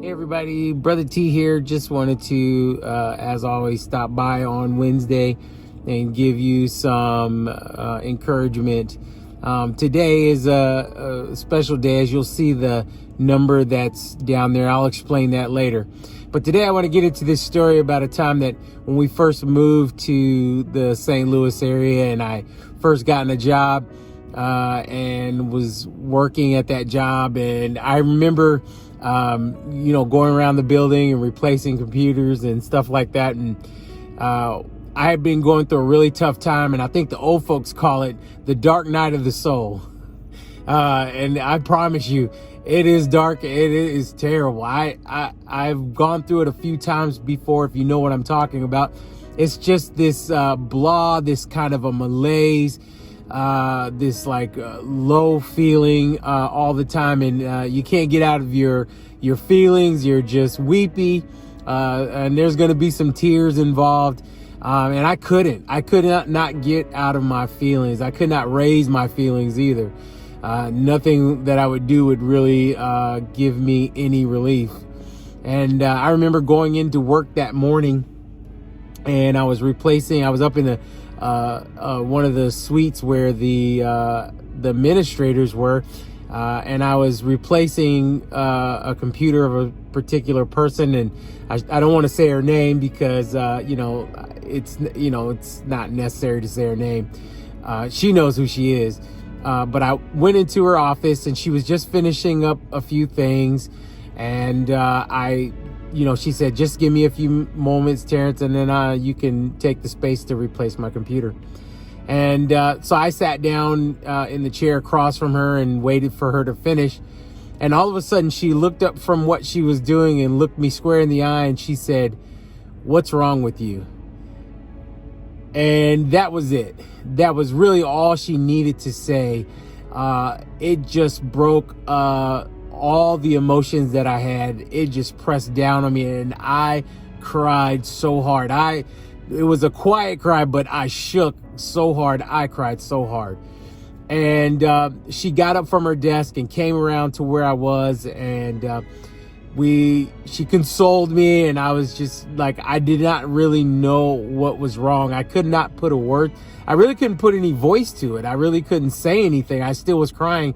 Hey everybody, Brother T here. Just wanted to, as always, stop by on Wednesday and give you some encouragement. Today is a special day, as you'll see the number that's down there. I'll explain that later. But today I want to get into this story about a time that when we first moved to the St. Louis area and I first gotten a job and was working at that job. And I remember going around the building and replacing computers and stuff like that. And I had been going through a really tough time, and I think the old folks call it the dark night of the soul. And I promise you, it is dark. It is terrible. I've gone through it a few times before, if you know what I'm talking about. It's just this blah, this kind of a malaise, this low feeling all the time, and you can't get out of your feelings. You're just weepy, and there's going to be some tears involved. And I could not get out of my feelings. I could not raise my feelings either. Nothing that I would do would really give me any relief. And I remember going into work that morning, and I was up in the one of the suites where the administrators were, and I was replacing a computer of a particular person, and I don't want to say her name because it's not necessary to say her name. She knows who she is. But I went into her office, and she was just finishing up a few things, and she said, "Just give me a few moments, Terrence, and then you can take the space to replace my computer." And so I sat down in the chair across from her and waited for her to finish. And all of a sudden, she looked up from what she was doing and looked me square in the eye, and she said, "What's wrong with you?" And that was it. That was really all she needed to say. It just broke all the emotions that I had. It just pressed down on me, and I cried so hard. It was a quiet cry, but I shook so hard. I cried so hard. And she got up from her desk and came around to where I was, and she consoled me, and I was just like, I did not really know what was wrong. I could not put a word. I really couldn't put any voice to it. I really couldn't say anything. I still was crying.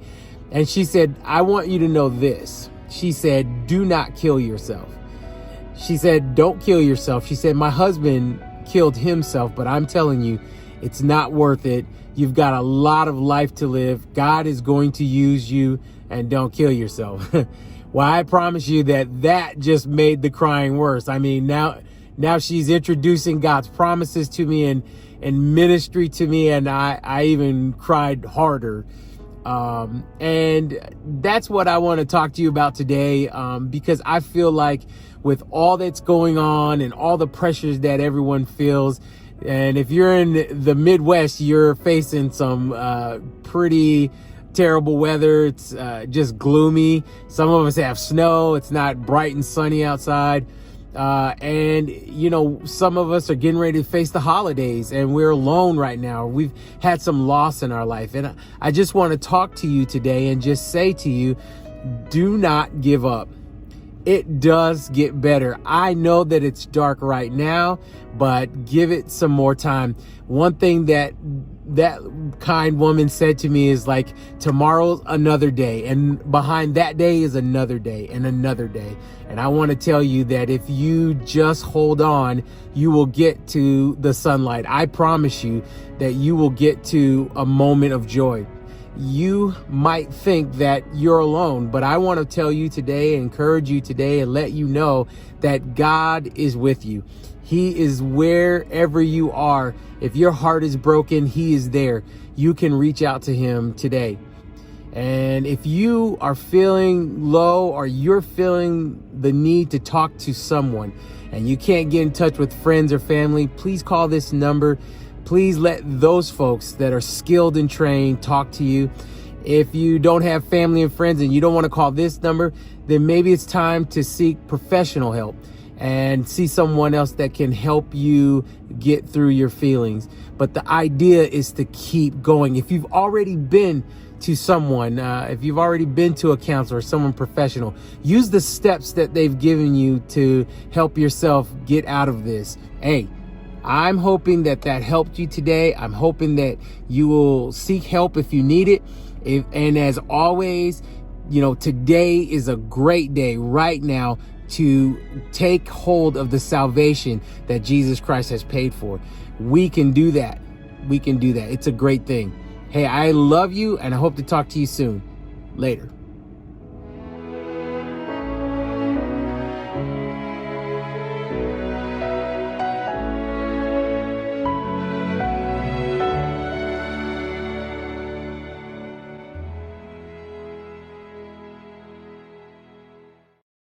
And she said, "I want you to know this." She said, "Do not kill yourself." She said, "Don't kill yourself." She said, "My husband killed himself, but I'm telling you, it's not worth it. You've got a lot of life to live. God is going to use you, and don't kill yourself." Well, I promise you that just made the crying worse. I mean, now she's introducing God's promises to me and ministry to me, and I even cried harder. And that's what I want to talk to you about today, because I feel like with all that's going on and all the pressures that everyone feels, and if you're in the Midwest, you're facing some pretty terrible weather. It's just gloomy. Some of us have snow. It's not bright and sunny outside. And some of us are getting ready to face the holidays, and we're alone right now. We've had some loss in our life. And I just want to talk to you today and just say to you, do not give up. It does get better. I know that it's dark right now, but give it some more time. One thing that kind woman said to me is like, tomorrow's another day, and behind that day is another day and another day. And I want to tell you that if you just hold on, you will get to the sunlight. I promise you that you will get to a moment of joy. You might think that you're alone, but I want to tell you today, encourage you today, and let you know that God is with you. He is wherever you are. If your heart is broken, He is there. You can reach out to Him today. And if you are feeling low, or you're feeling the need to talk to someone and you can't get in touch with friends or family, please call this number. Please let those folks that are skilled and trained talk to you. If you don't have family and friends and you don't want to call this number, then maybe it's time to seek professional help and see someone else that can help you get through your feelings. But the idea is to keep going. If you've already been to someone, if you've already been to a counselor or someone professional, use the steps that they've given you to help yourself get out of this. Hey, I'm hoping that helped you today. I'm hoping that you will seek help if you need it. And as always, today is a great day right now to take hold of the salvation that Jesus Christ has paid for. We can do that. We can do that. It's a great thing. Hey, I love you, and I hope to talk to you soon. Later.